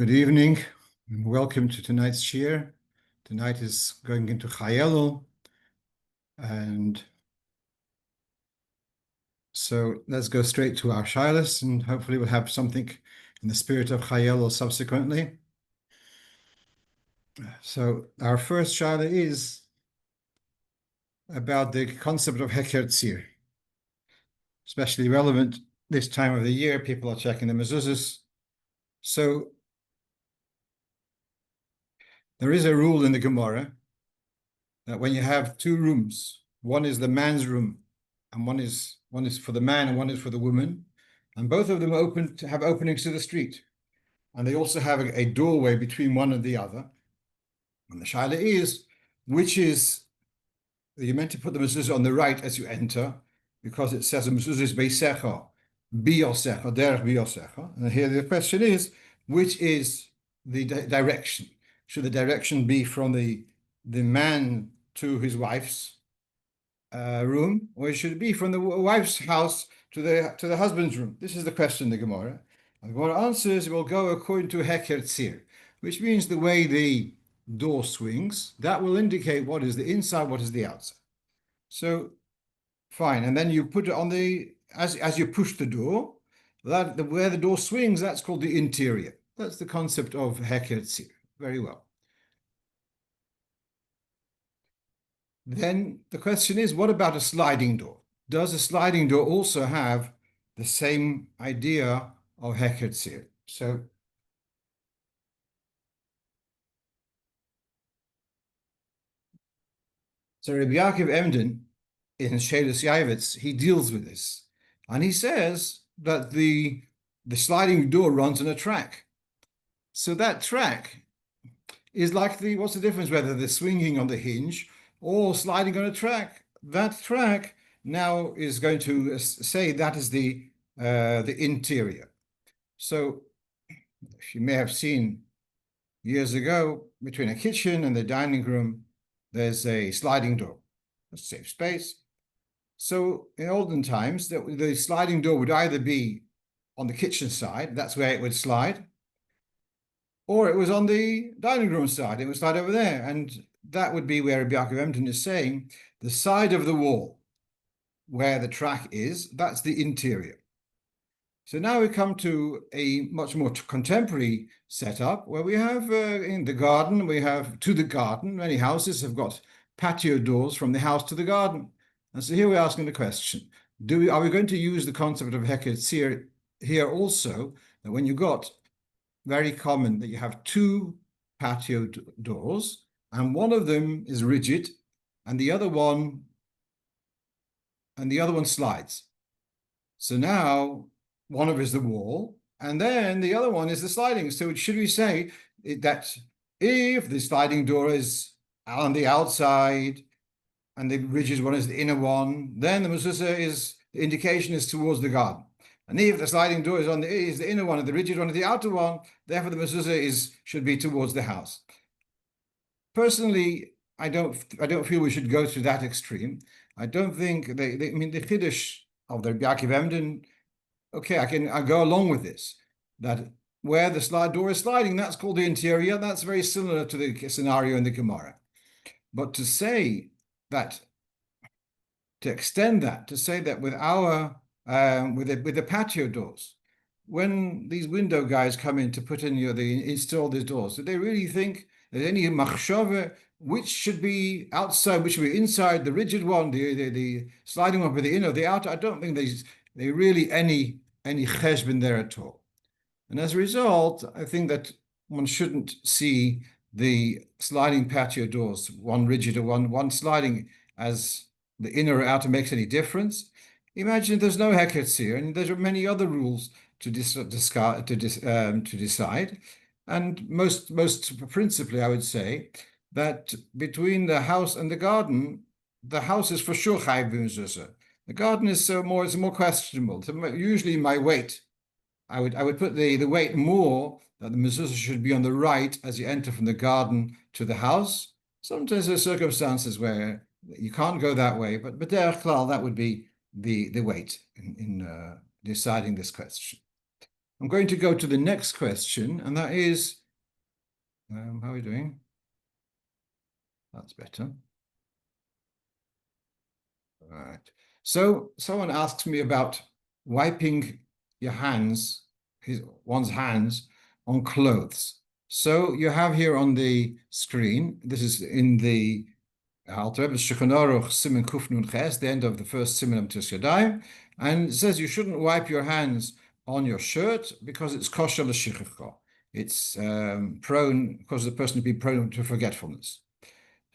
Good evening, and welcome to tonight's shiur. Tonight is going into Chayelul, and so let's go straight to our shilas, and hopefully we'll have something in the spirit of Chayelul subsequently. So our first shilah is about the concept of Heker Tzir, especially relevant this time of the year. People are checking the Mezuzas. So there is a rule in the Gemara that when you have two rooms, one is the man's room, and one is for the man and one is for the woman, and both of them have openings to the street, and they also have a doorway between one and the other. And the shaila is, which is you're meant to put the mezuzah on the right as you enter, because it says the mezuzah is beisecha, biyosecha, derech biyosecha. And here the question is, which is the direction? Should the direction be from the man to his wife's room, or should it be from the wife's house to the husband's room? This is the question in the Gemara. And the Gemara answers it will go according to Heker Tzir, which means the way the door swings, that will indicate what is the inside, what is the outside. So fine, and then you put it on the as you push the door, where the door swings, that's called the interior. That's the concept of Heker Tzir. Very well. Then the question is, what about a sliding door? Does a sliding door also have the same idea of Heker Tzir? So Rabbi Yaakov Emden in Sheilas Yaavetz, he deals with this, and he says that the sliding door runs on a track. So that track is like what's the difference whether they're swinging on the hinge or sliding on a track? That track now is going to say that is the interior. So you may have seen years ago, between a kitchen and the dining room, there's a sliding door. That's safe space. So in olden times, the sliding door would either be on the kitchen side, that's where it would slide, or it was on the dining room side, it would slide over there. And that would be where Rabbi Yaakov Emden is saying the side of the wall where the track is, that's the interior. So now we come to a much more contemporary setup where we have in the garden, we have to the garden. Many houses have got patio doors from the house to the garden. And so here we're asking the question, are we going to use the concept of Heker Tzir here also, that when you got very common that you have two patio doors, and one of them is rigid, and the other one slides. So now one of is the wall, and then the other one is the sliding. So should we say that if the sliding door is on the outside and the rigid one is the inner one, then the Mezuza the indication is towards the garden. And if the sliding door is the inner one and the rigid one is the outer one, therefore the Mezuza should be towards the house. Personally, I don't feel we should go to that extreme. I don't think the Chiddush of the Rabbi Yaakov Emden, okay, I go along with this, that where the door is sliding, that's called the interior. That's very similar to the scenario in the Gemara. But to say that, to extend that, to say that with the patio doors, when these window guys come in to put in install these doors, do they really think there's any machshava which should be outside, which should be inside, the rigid one, the sliding one, with the inner, the outer? I don't think they really any cheshbon there at all. And as a result, I think that one shouldn't see the sliding patio doors, one rigid or one sliding, as the inner or outer makes any difference. Imagine there's no Heker Tzir, and there are many other rules to decide. And most principally, I would say that between the house and the garden, the house is for sure chayv b'mezuzah. The garden is more questionable. So usually my weight, I would put the weight more that the mezuzah should be on the right as you enter from the garden to the house. Sometimes there are circumstances where you can't go that way, but b'derech klal, that would be the weight in deciding this question. I'm going to go to the next question, and that is, how are we doing? That's better. All right. So someone asks me about wiping your hands, one's hands on clothes. So you have here on the screen, this is in the Alter Rebbe's Shulchan Aruch Siman Kuf Nun Ches, the end of the first Siman of Tis Yadayim, and it says you shouldn't wipe your hands on your shirt because it's kosher l'shichicha. It's prone, causes the person to be prone to forgetfulness.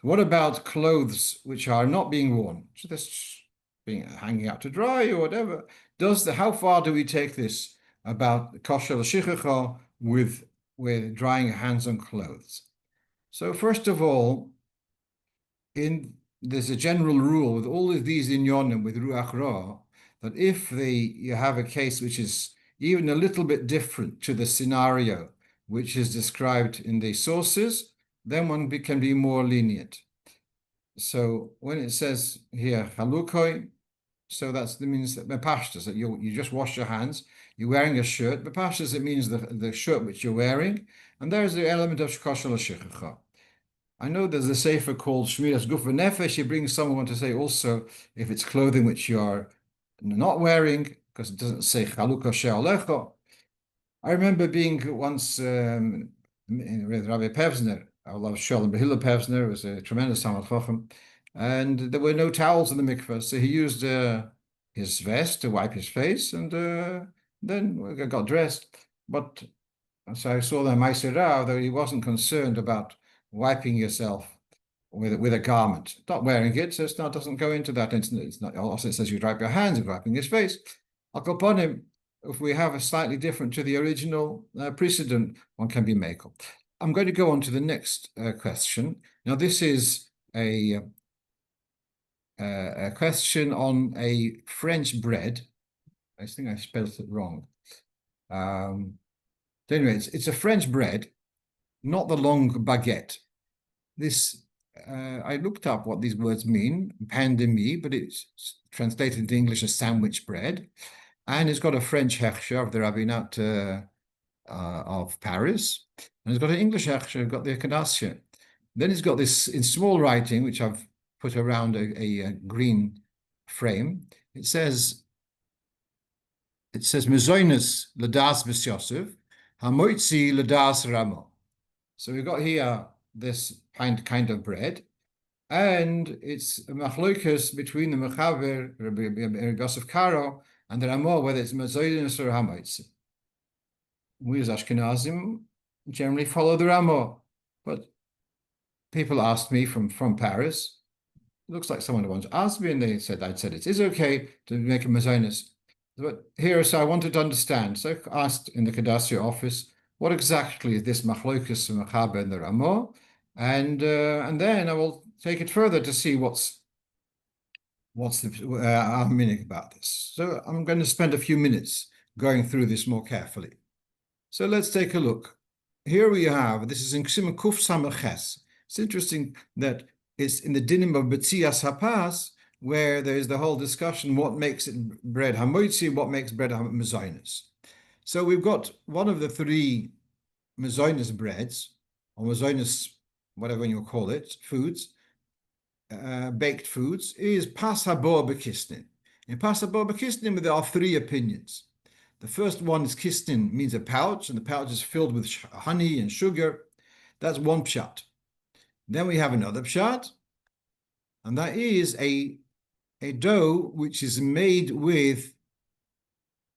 What about clothes which are not being worn? So this being hanging out to dry or whatever. How far do we take this about kosher l'shichicha with drying hands on clothes? So first of all, there's a general rule with all of these inyonim with ruach ra that if you have a case which is even a little bit different to the scenario which is described in the sources, then one can be more lenient. So when it says here Halocho, so that means that bepashtas, that you just wash your hands. You're wearing a shirt. Bepashtas, it means the shirt which you're wearing, and there's the element of kosher l'shichicha. I know there's a sefer called Shmiras Guf V'Nefesh. He brings someone to say also if it's clothing which you're not wearing, because it doesn't say Chalukah She'alecho. I remember being once with Rabbi Pevsner. I love Sholem Behila Pevsner, was a tremendous Talmid Chacham, and there were no towels in the mikveh, so he used his vest to wipe his face, and then I got dressed. But so I saw the Ma'aser Rav that he wasn't concerned about wiping yourself with a garment, not wearing it, so it doesn't go into that. It's not. Also, it says you wipe your hands and wiping his face. I'll go upon him. If we have a slightly different to the original precedent, one can be makel. I'm going to go on to the next question. Now, this is a question on a French bread. I think I spelled it wrong. Anyway, it's a French bread, not the long baguette. This I looked up what these words mean, pain de mie, but it's translated into English as sandwich bread. And it's got a French hechsher of the rabbinat of Paris. And it's got an English hechsher, got the Kadasha. Then it's got this in small writing, which I've put around a green frame. It says Mezonos l'das Beis Yosef, HaMoitzi l'das Ramo. So we've got here this kind of bread, and it's a machlokas between the mechaber Rabbi Yosef Karo and the Ramo, whether it's Mezonos or HaMoitzi. We as Ashkenazim generally follow the Ramo, but people asked me from Paris. It looks like someone once asked me, and I'd said it is okay to make a Mezonos. But here, so I wanted to understand. So I asked in the Kadasha office, what exactly is this machlokas mechaber and the Ramo? And then I will take it further to see what's the our meaning about this. So I'm going to spend a few minutes going through this more carefully. So let's take a look. Here we have, this is in Ksimen Kuf Sameches. It's interesting that it's in the dinim of Betzias Hapas, where there is the whole discussion, what makes it bread HaMoitzi, what makes bread Mezonos. So we've got one of the three Mezonos breads, or Mezonos, whatever you call it, foods, baked foods, is Pas Habor B'Kisnin. In Pas Habor B'Kisnin, there are three opinions. The first one is kisnin, means a pouch, and the pouch is filled with honey and sugar. That's one pshat. Then we have another pshat, and that is a dough which is made with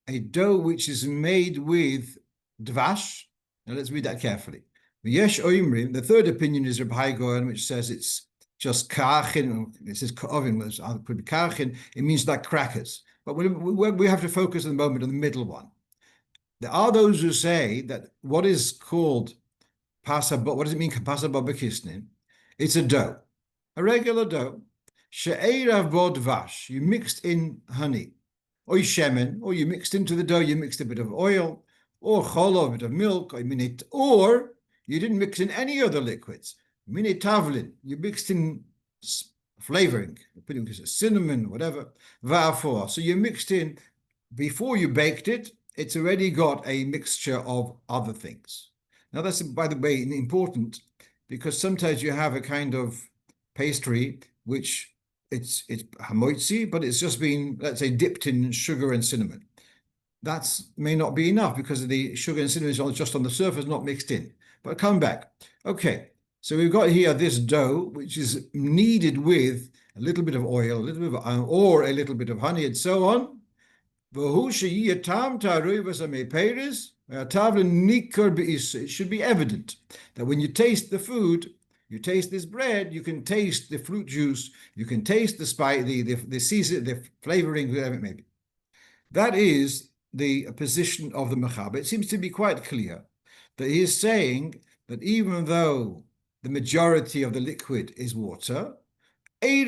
dvash. Now let's read that carefully. The third opinion is Reb Hai Goren, which says it's just kachin. It says ka'ovin, it could be kachin. It means like crackers. But we have to focus at the moment on the middle one. There are those who say that what is called pasabot, what does it mean, pasabot b'kisnin? It's a dough, a regular dough. She'erav bo dvash, you mixed in honey, or shemen, or you mixed into the dough, you mixed a bit of oil, or cholo, a bit of milk, or you didn't mix in any other liquids. Mine tavlin, you mixed in flavoring, putting cinnamon, whatever, va'afor. So you mixed in, before you baked it, it's already got a mixture of other things. Now that's, by the way, important because sometimes you have a kind of pastry which it's HaMoitzi, but it's just been, let's say, dipped in sugar and cinnamon. That may not be enough because the sugar and cinnamon is just on the surface, not mixed in. But come back. Okay, so we've got here this dough, which is kneaded with a little bit of oil, a little bit of, or a little bit of honey, and so on. It should be evident that when you taste the food, you taste this bread, you can taste the fruit juice, you can taste the spice, the season, the flavoring, whatever it may be. That is the position of the Mechaber. It seems to be quite clear that he is saying that even though the majority of the liquid is water, you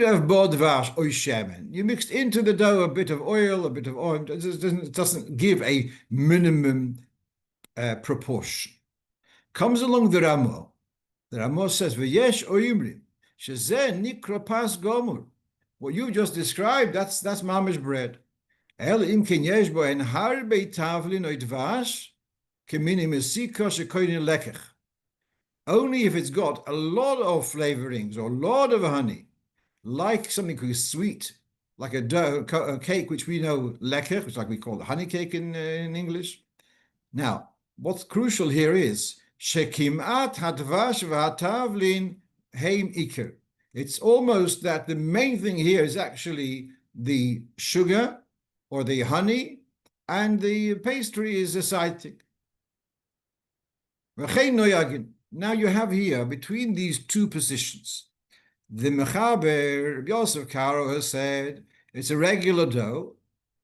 mixed into the dough a bit of oil, it doesn't give a minimum proportion. Comes along the Ramo. The Ramo says, "V'yesh oimrim shezeh nikra pas gomur." What you've just described, that's mamish bread. El im ken yesh bo en harbe tavlin oy dvash kemini mesika shekoyin lekech. Only if it's got a lot of flavorings or a lot of honey, like something sweet, like a dough, a cake, which we know lekker, which like we call the honey cake in English. Now, what's crucial here is shekimat hadvash v'hatavlin heim iker. It's almost that the main thing here is actually the sugar or the honey, and the pastry is a side thing. Now you have here, between these two positions, the Mechaber, Yosef Karo, has said it's a regular dough,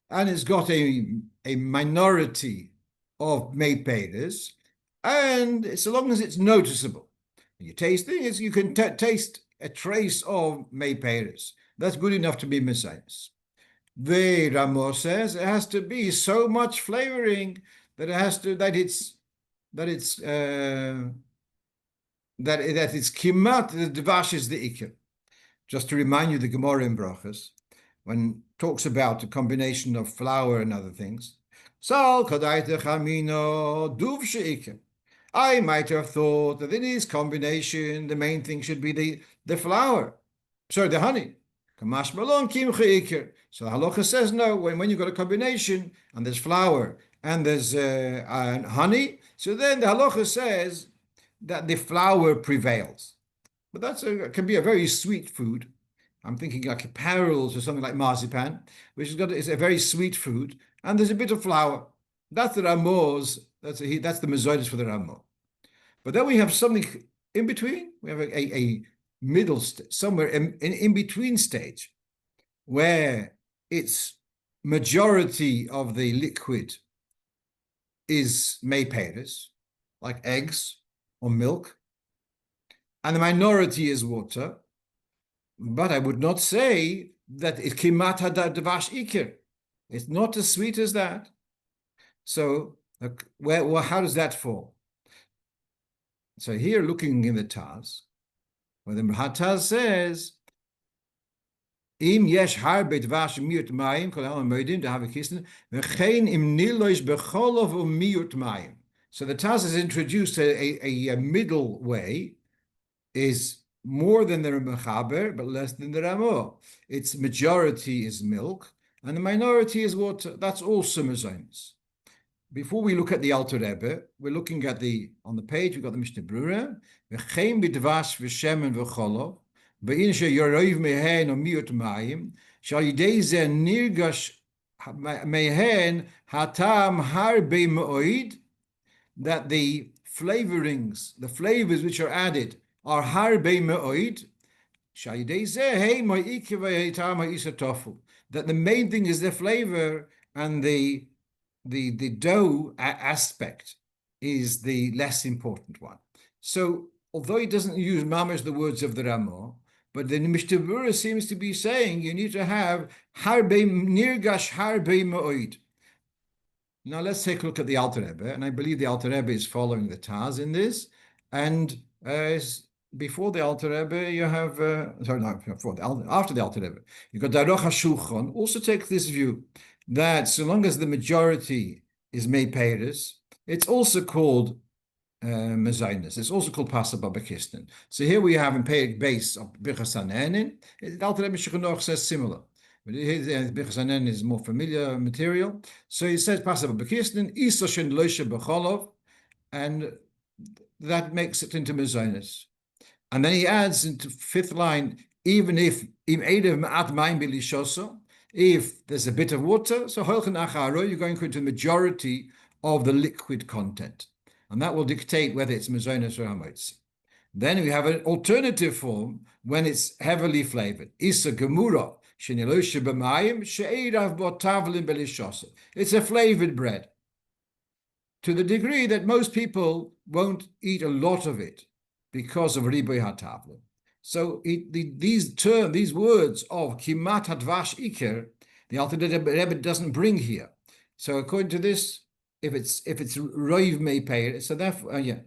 and it's got a minority of mepedes, and so long as it's noticeable. You taste it, you can taste a trace of mepedes. That's good enough to be Messiahs. The Ramo says it has to be so much flavoring that it's kimat, the dvash is the ikr. Just to remind you, the Gemara in Brachas, when it talks about the combination of flour and other things, I might have thought that in this combination, the main thing should be the flour, sorry, the honey. So the halacha says no, when you've got a combination and there's flour and there's honey, so then the halacha says that the flour prevails. But can be a very sweet food. I'm thinking like parallels or something like marzipan, which is a very sweet food, and there's a bit of flour. That's the Ramo's, that's the Mezonos for the Ramo. But then we have something in between. We have a middle somewhere in between stage where its majority of the liquid is mepedes, like eggs or milk, and the minority is water. But I would not say that it kimat hadavash ikir. It's not as sweet as that. So how does that fall? So here, looking in the Taz, where the Taz says, Im yesh harbe dvash miut mayim kol halamodim to have a kisten v'chein im niloish becholov miut mayim. So the Taz has introduced a middle way, is more than the Mechaber, but less than the Ramo. Its majority is milk, and the minority is water. That's also Mezonos. Before we look at the Alter Rebbe, we're looking at on the page, we've got the Mishnah Brura, v'chein b'dvash v'shemen v'cholov, v'in she'yoroiv mehen o miut mayim, shal yidei zeh nirgash mehen hatam harbe me'oid, that the flavorings, the flavors which are added, are harbe me'oid, that the main thing is the flavor, and the dough aspect is the less important one. So although he doesn't use mamash the words of the Ramo, but the Mishnah Berurah seems to be saying you need to have harbe nirgash harbe me'oid. Now let's take a look at the Alter Rebbe, and I believe the Alter Rebbe is following the Taz in this. And before the Alter Rebbe, you have after the Alter Rebbe, you got Daroch HaShulchan also take this view that so long as the majority is Meperes. It's also called Mezonos. It's also called Pasa Babakistan. So here we have in Perek base of Birchas Hanenin. The Alter Rebbe Shulchan says similar. But here Birchas Hanenin is more familiar material. So he says Pasa Babakistan, Isa Shen Loisha B'cholov, and that makes it into Mezonos. And then he adds into fifth line, even if there's a bit of water, so you're going into the majority of the liquid content. And that will dictate whether it's Mezonos or HaMoitzi. Then we have an alternative form when it's heavily flavored. Isa gemura it's a flavored bread, to the degree that most people won't eat a lot of it because of riboy hatavlin. So these words of kimat hadvash iker, the Alter Rebbe doesn't bring here. So according to this, if it's roiv mepeir, so therefore the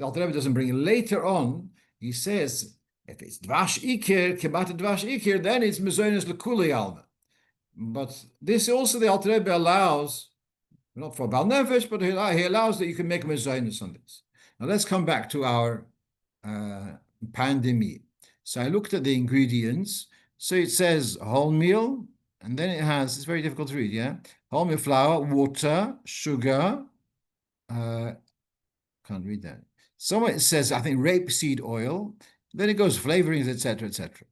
Alter Rebbe doesn't bring it. Later on, he says if it's dvash iker, kimat dvash iker, then it's mezonos lekuli alma. But this also the Alter Rebbe allows, not for bal nefesh, but he allows that you can make mezonos on this. Now let's come back to our pandemic. So I looked at the ingredients. So it says wholemeal, and then it has, it's very difficult to read, yeah? Wholemeal flour, water, sugar. Can't read that. Somewhere it says, I think, rapeseed oil. Then it goes flavorings, etc., etc.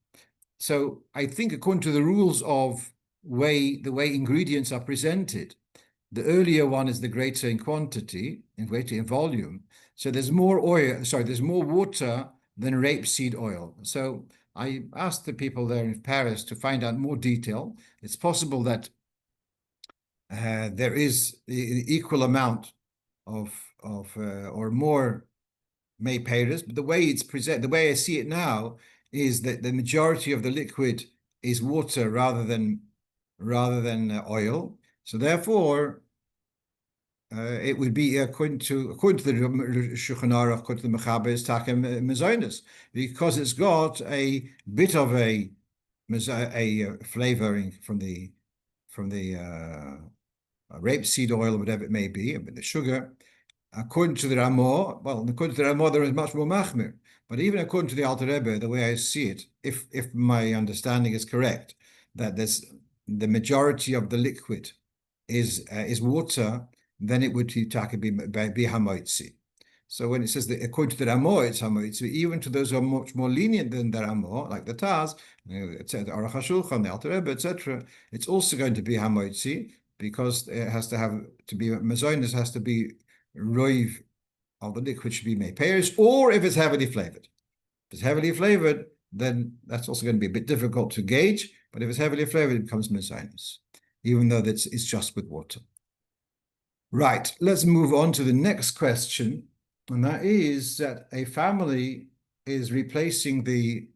So I think according to the rules of the way ingredients are presented, the earlier one is the greater in quantity, and greater in volume. So there's more there's more water than rapeseed oil. So I asked the people there in Paris to find out more detail. It's possible that there is the equal amount of or more meperes, but the way it's presented, the way I see it now, is that the majority of the liquid is water rather than oil. So therefore, it would be according to the Shulchan Aruch, according to the Mechaber, is takem Mezonos, because it's got a bit of a flavoring from the rapeseed oil or whatever it may be, the sugar. According to the Ramo, according to the Ramo, there is much more machmir. But even according to the Alter Rebbe, the way I see it, if my understanding is correct, that there's the majority of the liquid is water, then it would be HaMoitzi. So when it says that according to the Ramo, it's HaMoitzi, even to those who are much more lenient than the Ramo, like the Taz, Aruch HaShulchan, the Alter Rebbe, etc., it's also going to be HaMoitzi, because it has to be Mezonos, has to be roiv of the liquid, should be meperes, or if it's heavily flavored. If it's heavily flavored, then that's also going to be a bit difficult to gauge. But if it's heavily flavored, it becomes Mezonos, even though it's just with water. Right, let's move on to the next question, and that is that a family is replacing the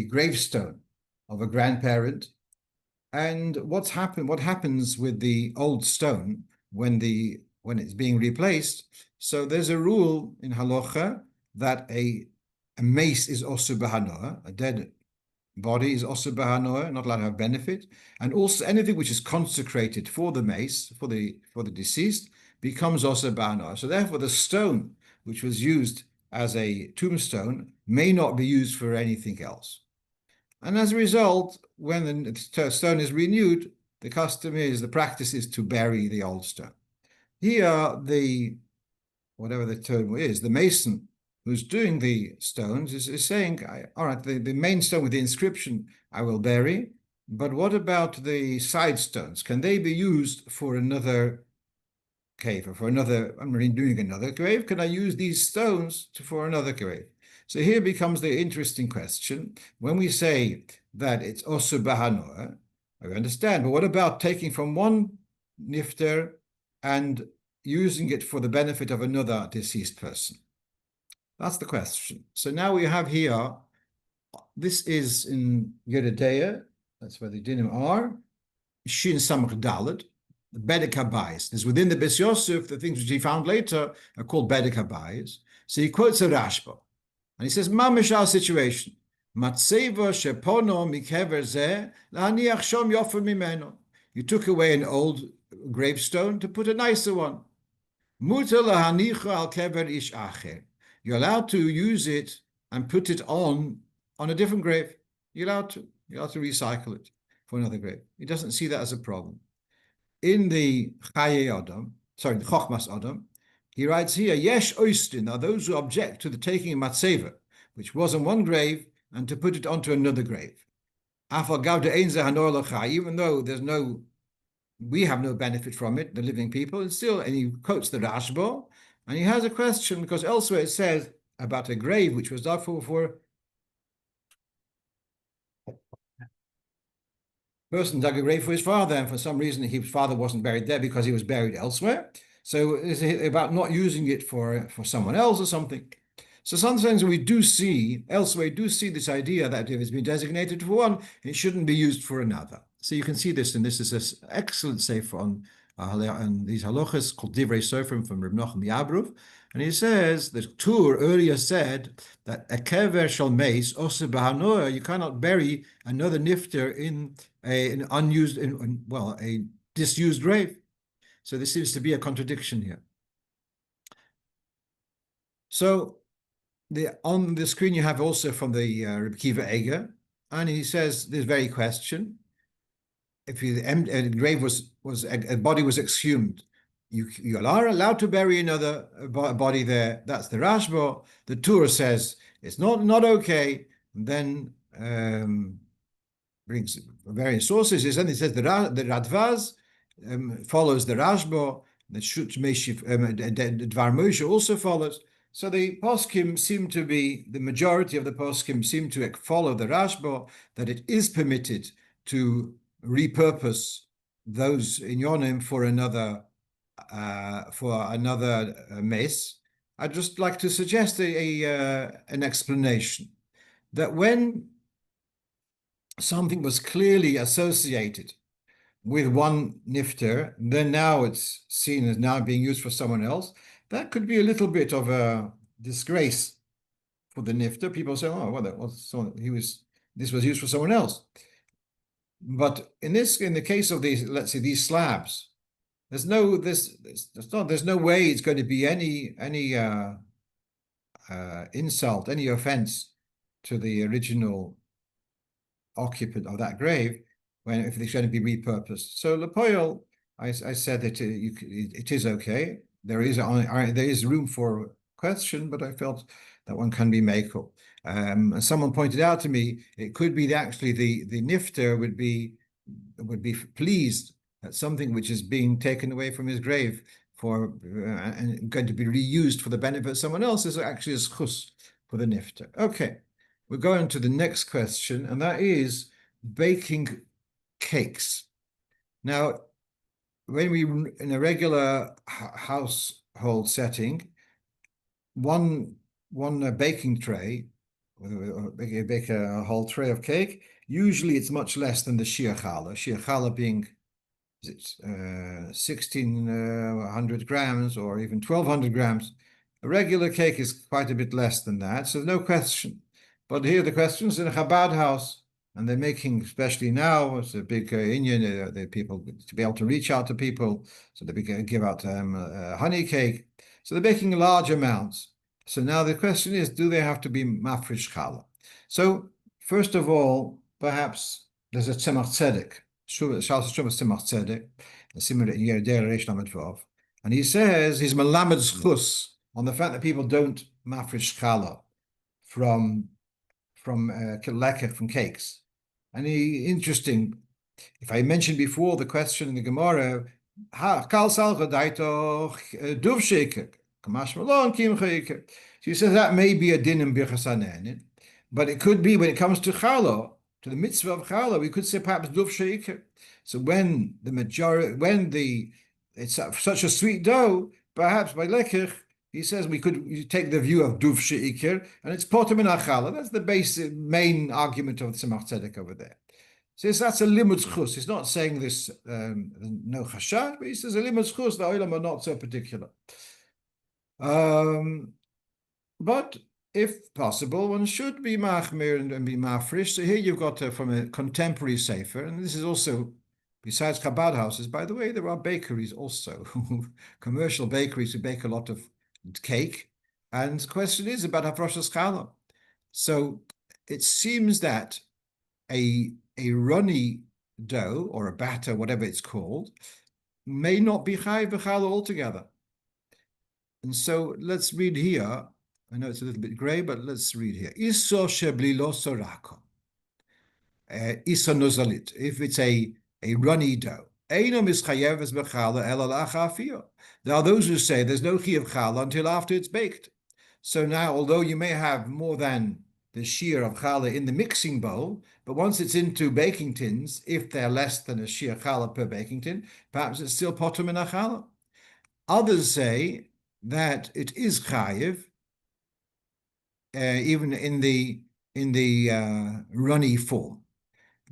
gravestone of a grandparent, and what happens with the old stone when it's being replaced? So there's a rule in Halocho that a mace is also b'hanoah, a dead body is also b'hanoah, not allowed to have benefit, and also anything which is consecrated for the mace, for the deceased, becomes also b'hanoah. So therefore, the stone which was used as a tombstone may not be used for anything else. And as a result, when the stone is renewed, the practice is to bury the old stone. Here, whatever the term is, the mason who's doing the stones is saying, all right, the main stone with the inscription I will bury, but what about the side stones? Can they be used for another cave, or for another, I'm doing another grave? Can I use these stones for another grave? So here becomes the interesting question. When we say that it's also b'hanoah, I understand, but what about taking from one nifter and using it for the benefit of another deceased person? That's the question. So now we have here, this is in Yeridea, that's where the dinim are, Shin Samach Dalet, the Bedek HaBayis. There's within the Beis Yosef, the things which he found later are called Bedek HaBayis. So he quotes a Rashba, and he says, Mamish our situation. Matzeva shepono mikever zeh la'aniach shom yofer mimeno. You took away an old gravestone to put a nicer one. Mutar lahanicha al kever ish acher. You're allowed to use it and put it on a different grave. You're allowed to. You're allowed to recycle it for another grave. He doesn't see that as a problem. In the Chaye Adam, sorry, the Chochmas Adam, he writes here, Yesh Oistin are those who object to the taking of Matseva, which was on one grave, and to put it onto another grave. Even though we have no benefit from it, the living people, and still, and he quotes the Rashba, and he has a question, because elsewhere it says about a grave which was dug for person dug a grave for his father, and for some reason his father wasn't buried there because he was buried elsewhere. So it's about not using it for someone else or something. So sometimes we do see elsewhere, we do see this idea that if it's been designated for one, it shouldn't be used for another. So you can see this, and this is an excellent sefer on these halachas called Divrei Sofrim from Reb Nachum Yabrov. And he says the Tur earlier said that a kever shall mace also bahanoah. You cannot bury another nifter in an unused, a disused grave. So there seems to be a contradiction here. So on the screen you have also from the Reb Kiva Eger, and he says this very question: if a grave a body was exhumed, you are allowed to bury another body there. That's the Rashba. The Torah says it's not okay. And then brings various sources. And it says the Radvaz follows the Rashba. The Shut Meshiv Dvar Moshe also follows. So the poskim seem to be, the majority of the poskim seem to follow the Rashba, that it is permitted to repurpose those inyonim for another mace. I'd just like to suggest an explanation that when something was clearly associated with one nifter, then now it's seen as now being used for someone else. That could be a little bit of a disgrace for the nifter. People say, "Oh, well, this was used for someone else." But in the case of these, let's say these slabs, there's no way it's going to be any insult, any offense to the original occupant of that grave if it's going to be repurposed. So Lepoil, I said that it is okay. There is room for question, but I felt that one can be makel. Someone pointed out to me it could be that actually the nifter would be pleased that something which is being taken away from his grave and going to be reused for the benefit of someone else is actually a schus for the nifter. Okay, we're going to the next question, and that is baking cakes. Now, when we in a regular household setting, one baking tray, bake a whole tray of cake. Usually, it's much less than the shiur challah. Shiur challah being 1,600 grams or even 1,200 grams. A regular cake is quite a bit less than that, so no question. But here the question is in a Chabad house, and they're making, especially now, it's a big Indian, the people to be able to reach out to people, so they give out honey cake. So they're making large amounts. So now the question is, do they have to be mafresh challah? So first of all, perhaps there's a tzemach tzedek, tzemach tzedek, and he says he's melamed zchus on the fact that people don't mafresh challah from leker, from cakes. And interesting, if I mentioned before the question in the Gemara, kal salcha daitoch duv sheker. So he says that may be a din in Birchas Hanehenin, but it could be when it comes to challah, to the mitzvah of challah, we could say perhaps duv sheker. So when it's such a sweet dough, perhaps by leker, he says you take the view of duv sheker, and it's potem in challah. That's the basic main argument of the Tzemach Tzedek over there. So that's a limud zchus. He's not saying this no chashad, but he says a limud zchus. The olam are not so particular. But if possible, one should be machmir and be mafresh. So here you've got from a contemporary sefer, and this is also besides Chabad houses, by the way, there are bakeries also, commercial bakeries who bake a lot of cake. And the question is about hafroshas challah. So it seems that a runny dough or a batter, whatever it's called, may not be chayiv b'challah altogether. And so let's read here. I know it's a little bit gray, but let's read here. Iso shebli lo sorako. Iso nozalit. If it's a runny dough. There are those who say there's no chiyuv challah until after it's baked. So now, although you may have more than the shiur of challah in the mixing bowl, but once it's into baking tins, if they're less than a shiur challah per baking tin, perhaps it's still potum in a challah. Others say that it is chayiv, even in the runny form.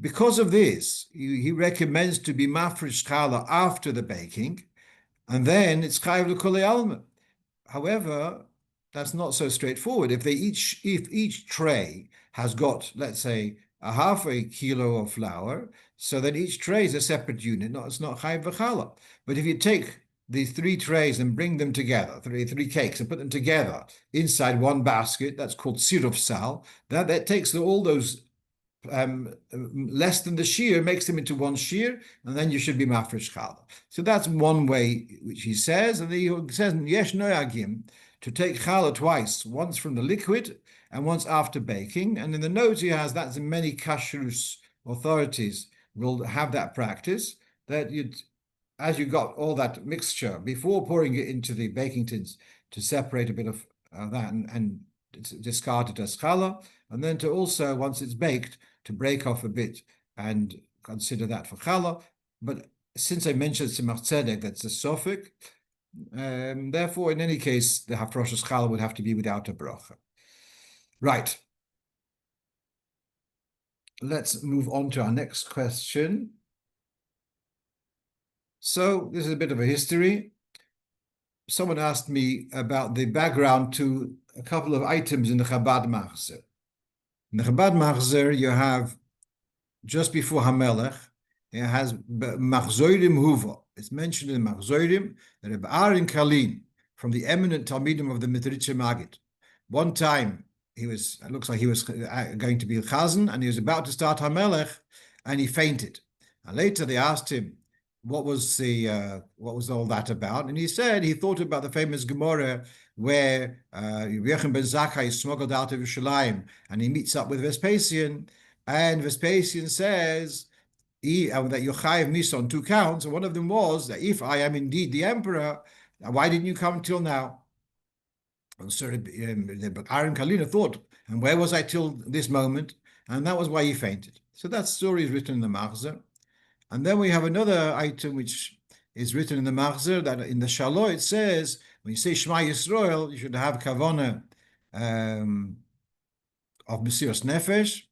Because of this, he recommends to be mafresh challah after the baking, and then it's chayiv l'kolei alma. However, that's not so straightforward. If each tray has got, let's say, a half a kilo of flour, so then each tray is a separate unit. It's not chayiv v'challah. But if you take these 3 trays and bring them together, three cakes, and put them together inside one basket, that's called sirup sal. That takes all those less than the shiur, makes them into one shiur, and then you should be mafresh challah. So that's one way which he says, and he says yesh noyagim to take challah twice, once from the liquid and once after baking. And in the notes he has, that's in many kashrus authorities will have that practice, that as you got all that mixture before pouring it into the baking tins, to separate a bit of that and discard it as challah, and then to also, once it's baked, to break off a bit and consider that for challah. But since I mentioned tzimach tzedek, that's a suffix, therefore, in any case, the hafroshas challah would have to be without a bracha. Right. Let's move on to our next question. So this is a bit of a history. Someone asked me about the background to a couple of items in the Chabad Machzer. In the Chabad Machzer, you have, just before HaMelech, it has Machzorim Huva. It's mentioned in Machzorim that Reb Aaron Kalin, from the eminent Talmidim of the Mitritche Maggid, one time it looks like he was going to be a Chazan, and he was about to start HaMelech, and he fainted. And later they asked him, what was all that about? And he said he thought about the famous Gemara where Yechim ben Zakkai is smuggled out of Yerushalayim, and he meets up with Vespasian, and Vespasian says that you're chayiv misa on 2 counts, and one of them was that if I am indeed the emperor, why didn't you come till now? And so Aaron Kalina thought, and where was I till this moment? And that was why he fainted. So that story is written in the Machzer. And then we have another item which is written in the Machzer, that in the Shalom it says, when you say Shema Yisrael, you should have kavanah of Mesiras Nefesh.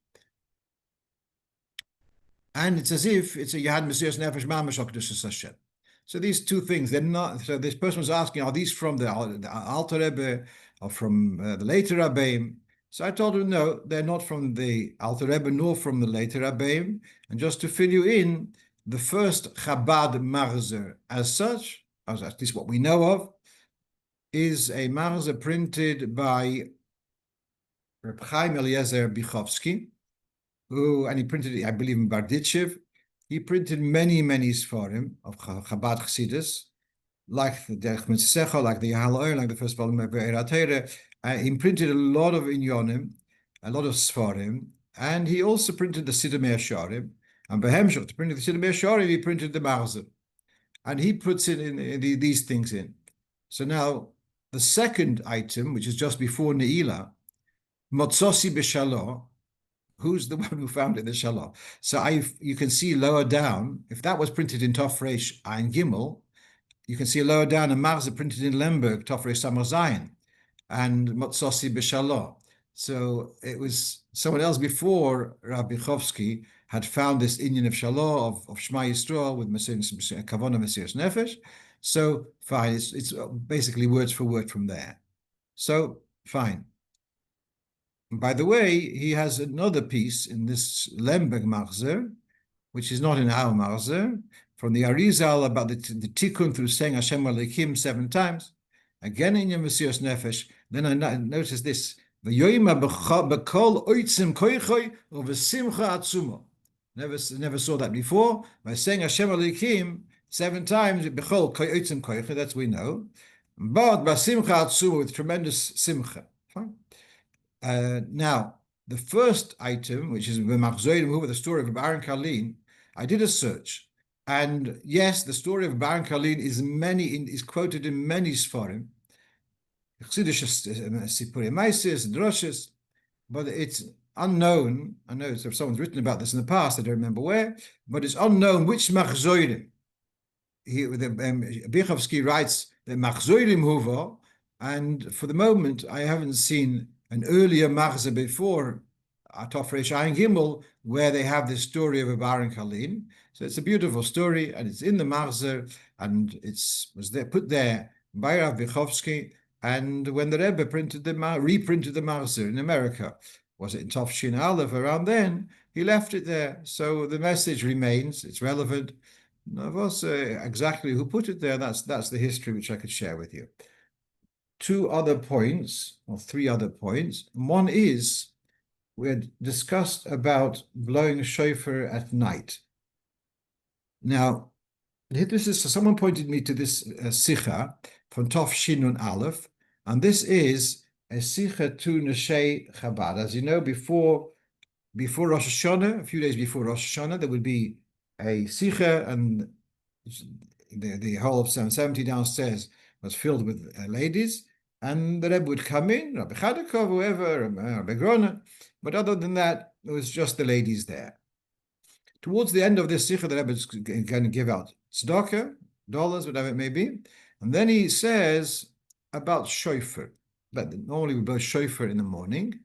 And it's as if you had Mesiras Nefesh Mamash HaKadosh Hashem. So these 2 things, they're not. So this person was asking, are these from the Alter Rebbe or from the later Rabbeim? So I told him, no, they're not from the Alter Rebbe nor from the later Rabbeim. And just to fill you in, the first Chabad Machzer as such, as at least what we know of, is a Machzer printed by Reb Chaim Eliezer Bichovsky, and he printed it, I believe, in Barditchev. He printed many, many Sforim of Chabad Chassidus, like the Derech Mitzsecha, like the Halocho, like the first volume of Be'er HaTorah. He printed a lot of Inyonim, a lot of Sforim, and he also printed the Siddur Me'er Shorim. And Behemshach, to print the Siddur Me'er Shorim, he printed the Machzer. And he puts in these things in. So now, the second item, which is just before Ne'ilah, Motzosi B'Shalom, who's the one who found it, the Shalom? So you can see lower down, if that was printed in Tofresh Ein Gimel, you can see lower down a Machzer printed in Lemberg, Tofresh Samar Zayin, and Motzosi B'Shalom. So it was someone else before Rabbi Chovsky had found this Inyan of Shalom, of Shema Yisrael with Kavanah Mesiras Nefesh. So fine, it's basically words for word from there. So fine. By the way, he has another piece in this Lemberg Machzer, which is not in our Marzer, from the Arizal about the Tikkun through saying Hashem Alekim 7 times. Again in your Mesias Nefesh. Then I notice this. Never saw that before. By saying Hashem Alekim 7 times, that's we know. But Basimcha Atzuma with tremendous simcha. Now, the first item, which is the story of Baron Karlin, I did a search. And yes, the story of Baron Karlin is quoted in many Sfarim, but it's unknown. I know someone's written about this in the past, I don't remember where, but it's unknown which Machzoirim. Bichovsky writes the Machzoirim Huva, and for the moment, I haven't seen an earlier Machzor before Atov Reish Ayin Gimel, where they have this story of a Baron Karlin. So it's a beautiful story, and it's in the Machzor, and was put there by Rav Bichovsky. And when the Rebbe reprinted the Machzor in America, was it in Tov Aleph around then? He left it there, so the message remains. It's relevant. Exactly who put it there? That's the history which I could share with you. 2 other points, or 3 other points. One is we had discussed about blowing a shofar at night. Now, someone pointed me to this sicha from Tov Shinun Aleph, and this is a sicha to Neshei Chabad. As you know, before Rosh Hashanah, a few days before Rosh Hashanah, there would be a sicha, and the whole of 770 downstairs was filled with ladies, and the Rebbe would come in, Rabbi Chadakov, whoever, Rabbi Grona, but other than that, it was just the ladies there. Towards the end of this sicha, the Rebbe is going to give out tzedakah, dollars, whatever it may be, and then he says about shofar, that normally we blow shofar in the morning.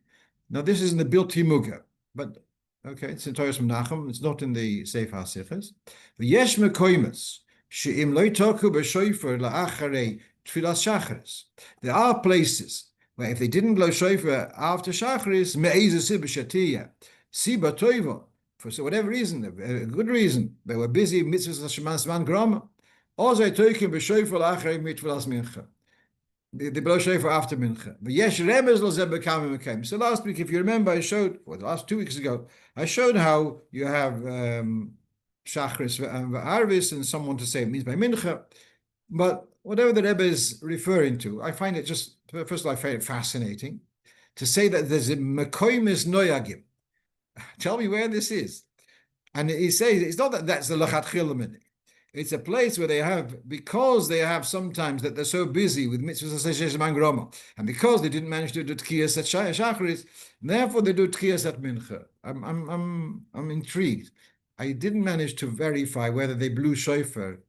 Now this is in the Bilti Muga, but okay, it's in Torah from Nachum, it's not in the Sefer HaSichos. V'yesh mekoimes she'im lo yitoku b'shofar la'acharei tfilas shacharis. There are places where if they didn't blow shofar after shacharis, me'ezah siba shatiyah, siba toiva, for whatever reason, a good reason, they were busy mitzvahs hashemas man grama, or they toikim b'shofar la'acharei mitfilas mincha. They blow shofar after mincha. So last week, if you remember, I showed, or the last 2 weeks ago, I showed how you have shachris and arvis, and someone to say it means by mincha. But whatever the Rebbe is referring to, I find it just, first of all, I find it fascinating to say that there's a mekoimis noyagim. Tell me where this is. And he says, it's not that that's the lachatchila minhag. It's a place where they have, because they have sometimes that they're so busy with mitzvahs man grama, and because they didn't manage to do tkiyas at shacharis, therefore they do tkiyas at mincha. I'm intrigued. I didn't manage to verify whether they blew shofar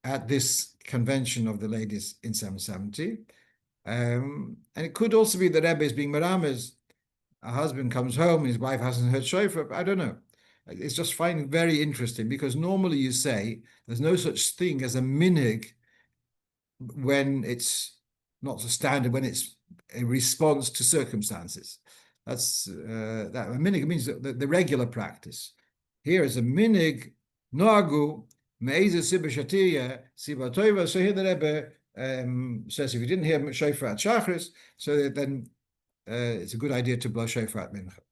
at this convention of the ladies in 770, and it could also be that Rebbe is being merames. A husband comes home, his wife hasn't heard shofar. I don't know. It's just finding very interesting, because normally you say there's no such thing as a minhag when it's not a standard, when it's a response to circumstances. That's that a minhag means the regular practice. Here is a minhag noagu me'ezah siba shatiyah siba toiva. So here the Rebbe says if you didn't hear shofar at shachris, so then it's a good idea to blow shofar at mincha.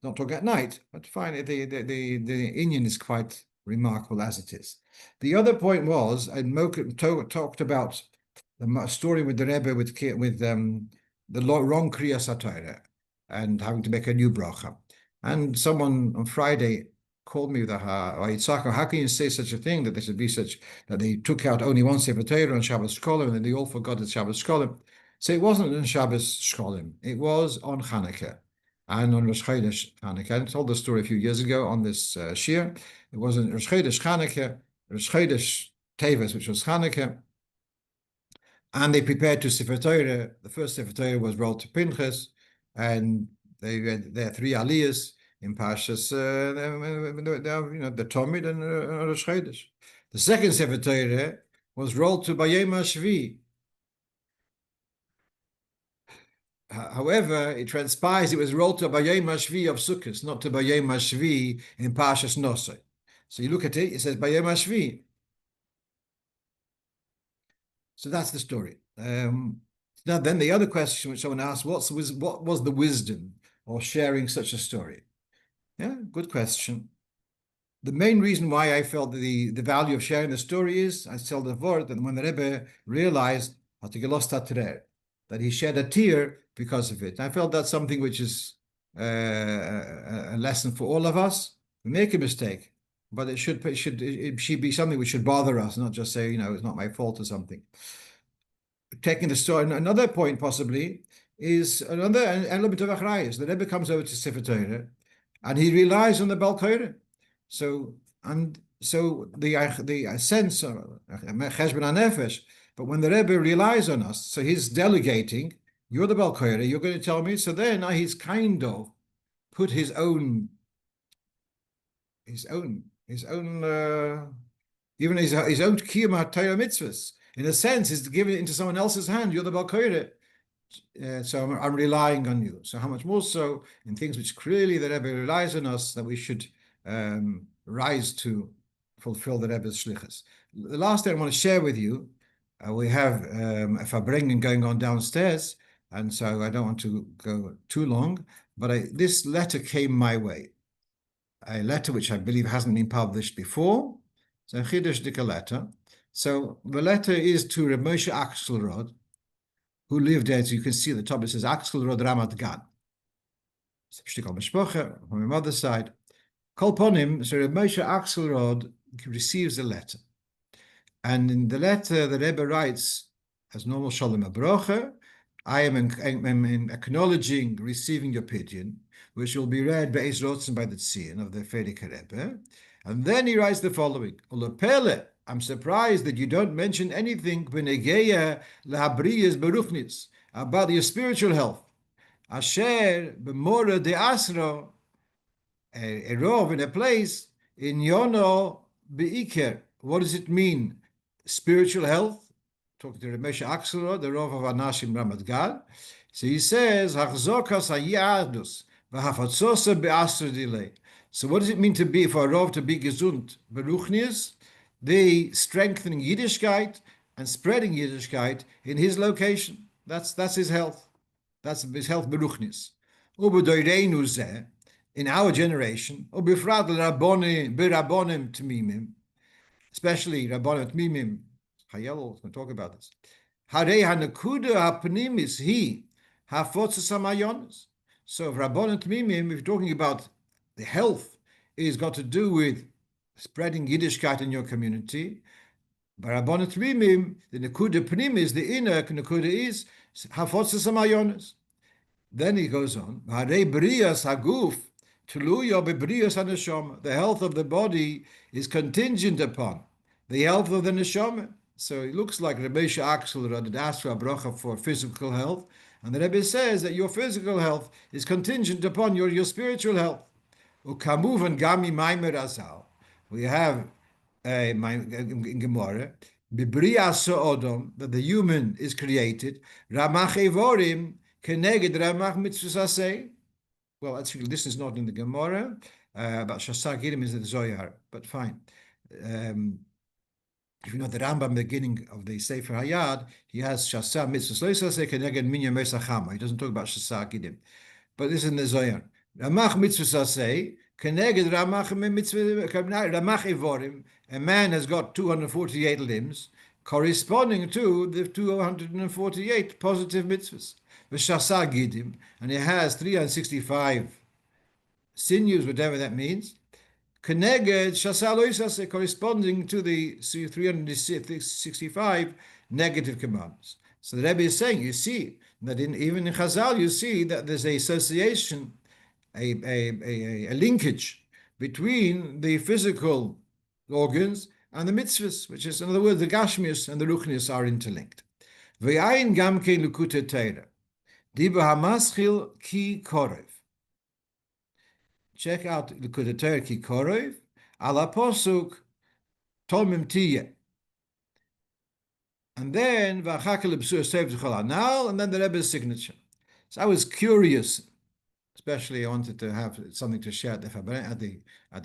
Not talking at night, but fine. The Inyan is quite remarkable as it is. The other point was, and Mokum talked about the story with the Rebbe with the wrong Kriya Satira and having to make a new bracha. And someone on Friday called me with Yitzchak, how can you say such a thing, that there should be such, that they took out only one Sefer Torah on Shabbos Shkolim, and then they all forgot it's Shabbos Shkolim. So it wasn't on Shabbos Shkolim, it was on Chanukah. And on Rosh Chodesh Chanukah. I told the story a few years ago on this shiur. It was in Rosh Chodesh Chanukah, Rosh Chodesh Teves, which was Chanukah, and they prepared to Sefer Torah. The first Sefer Torah was rolled to Pinchas, and they read their 3 aliyahs in Parshas, the Tomid and Rosh Chodesh. The second Sefer Torah was rolled to Bayom HaShvi. However, it transpires it was rolled to Bayom HaShvi of Sukkot, not to Bayom HaShvi in Parshas Nosai. So you look at it, it says Bayom Hashvi. So that's the story. Now, then the other question which someone asked, what was the wisdom of sharing such a story? Yeah, good question. The main reason why I felt the value of sharing the story is, I tell the word that when the Rebbe realized that he shed a tear because of it. I felt that's something which is a lesson for all of us. We make a mistake, but it should be something which should bother us, not just say, it's not my fault or something. Taking the story, another point possibly is another element of achrayus. The Rebbe comes over to Sefer Torah, and he relies on the Bal Korah. So the sense of cheshbon hanefesh. But when the Rebbe relies on us, so he's delegating. You're the Bal Korah, you're going to tell me. So then he's kind of put his own even his own kiyum Torah mitzvahs. In a sense, is to give it into someone else's hand. You're the Bal Korah. So I'm relying on you. So how much more so in things which clearly the Rebbe relies on us, that we should rise to fulfill the Rebbe's shlichus. The last thing I want to share with you, we have a farbrengen going on downstairs, and so I don't want to go too long, but this letter came my way. A letter which I believe hasn't been published before. It's a Chiddush letter. So the letter is to Reb Moshe Axelrod, who lived there. As you can see at the top, it says Axelrod Ramat Gan. It's a shtikal mishpocha from my mother's side. Kol ponim, so Reb Moshe Axelrod receives a letter. And in the letter, the Rebbe writes, as normal Shalom Abrocha, I am acknowledging receiving your pidyon, which will be read Beis Yosef by the Tzion of the Heker Rebbe. And then he writes the following, Ulapele, I'm surprised that you don't mention anything b'negeya lehabriyas beruchnis, about your spiritual health. Asher b'mora de asro, a rov in a place, in yono be'iker. What does it mean? Spiritual health? Talking to Moshe Axelrod, the Rov of Anash in Ramat Gan. So he says, Hachzokas hayadus v'hafatzosa be'asr delay. So what does it mean for a Rov to be gesund? Beruchnis, the strengthening Yiddishkeit and spreading Yiddishkeit in his location. That's his health. That's his health beruchnis. Ubedoireinu zeh, in our generation, ubifrad l'rabonim t'mimim, especially Rabbanim Tmimim, Hayel is going to talk about this. Harei hanakuda hapnimis he hafotzes hamayonos. So if Rabbanim Tmimim, if you're talking about the health, is got to do with spreading Yiddishkeit in your community. But Rabbanim Tmimim, the nakuda pnimis, the inner nakuda is hafotzes hamayonos. Then he goes on, Harei brias haguf. The health of the body is contingent upon the health of the neshama. So it looks like Rebbe Axelrod had asked for a bracha for physical health, and the Rebbe says that your physical health is contingent upon your spiritual health. Ukamuvan gami maimer azal. We have in Gemara, Bibriya Odom, that the human is created. Ramach evorim keneged ramach mitzvasasei. Well, actually, this is not in the Gemara, but Shasa Gidim is in the Zohar, but fine. If you know the Rambam, beginning of the Sefer Hayad, he has Shasa Mitzvah Loisase Keneged Minya Mesachama. He doesn't talk about Shasa Gidim, but this is in the Zohar. Ramach Mitzvah Sasei Keneged Ramach Mitzvah Ramach Evorim. A man has got 248 limbs, corresponding to the 248 positive mitzvahs. Shasa Gidim, and he has 365 sinews, whatever that means. Keneged Shasa Loisase, corresponding to the 365 negative commands. So the Rebbe is saying, you see, that even in Chazal, you see that there's a association, a linkage between the physical organs and the mitzvahs, which is, in other words, the Gashmius and the Ruchnius are interlinked. V'ayin gamkein lukute Torah. Diba hamaschil ki korev. Check out Likutei Torah ki korev. Ala posuk tomim tiye. And then v'achakel b'sur sev t'chol anal, and then the Rebbe's signature. So I was curious, especially I wanted to have something to share at the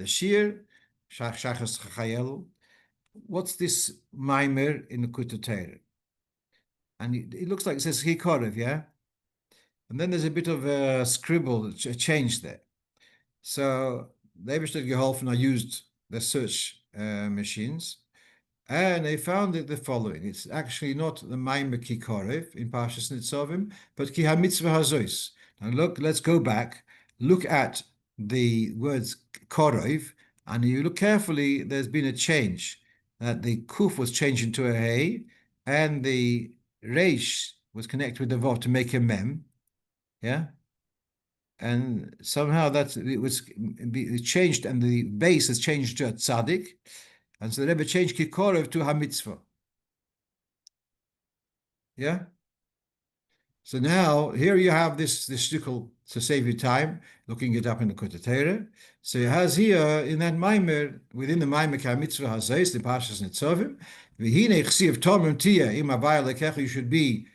shiur, Shachas Chayel. What's this mimer in the Kutatera? And it looks like it says Hikorev, yeah? And then there's a bit of a scribble, a change there. So the Eberstedt Geholfen used the search machines, and they found the following. It's actually not the Maimer Ki Korev in Parshas Nitzavim, but Ki HaMitzvah Hazois. Now look, let's go back. Look at the words Korev, and you look carefully, there's been a change. That the Kuf was changed into a Hey, and the Reish was connected with the Vav to make a Mem. Yeah? And somehow it changed, and the base has changed to a tzaddik, and so the Rebbe changed Kikorev to HaMitzvah. Yeah. So now here you have this shtickle to save you time looking it up in the Kotetera. So it has here in that Maimer, within the Maimer HaMitzvah Hazais, the Parshas Nitzavim, V'hinei chsiv tomim tia im havaya lekecha, you should be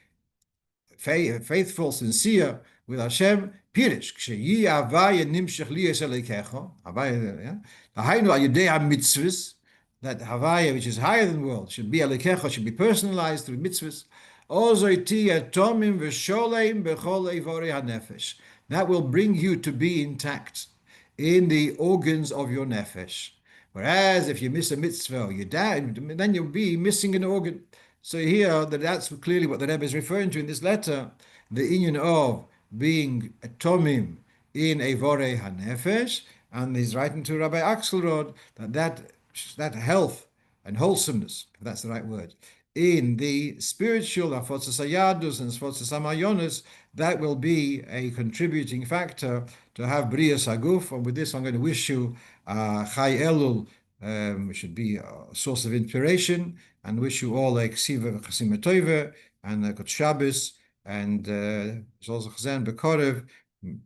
faithful, sincere with Hashem. Pirish, ksheyi havaya nimshech liyes elekecha, havaya, yeah, hainu al yedei ha-mitzvahs, that havaya, which is higher than the world, should be elekecha, should be personalized through mitzvahs. Ozoi tia tomim v'sholeim b'chol evorei ha-nefesh. That will bring you to be intact in the organs of your nefesh. Whereas if you miss a mitzvah, you die, then you'll be missing an organ. So here, that's clearly what the Rebbe is referring to in this letter, the union of being a tomim in Evorei HaNefesh, and he's writing to Rabbi Axelrod that health and wholesomeness, if that's the right word, in the spiritual Afotzas Hayadus and Afotzas Hamayonis, that will be a contributing factor to have Brias Haguf. And with this, I'm going to wish you Chai Elul, which should be a source of inspiration, and wish you all a Ksiva V'Chasima Toiva and a Good Shabbos, and Zol Zechzen Bekorev,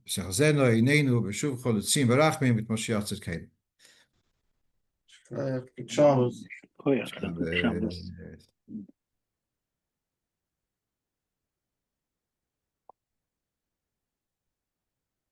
Zechzeno Inenu B'Shuv Chol Etzim V'Rachmim Mit Moshiach Tzedkeinu. Good Shabbos. Oh yeah, Shabbos.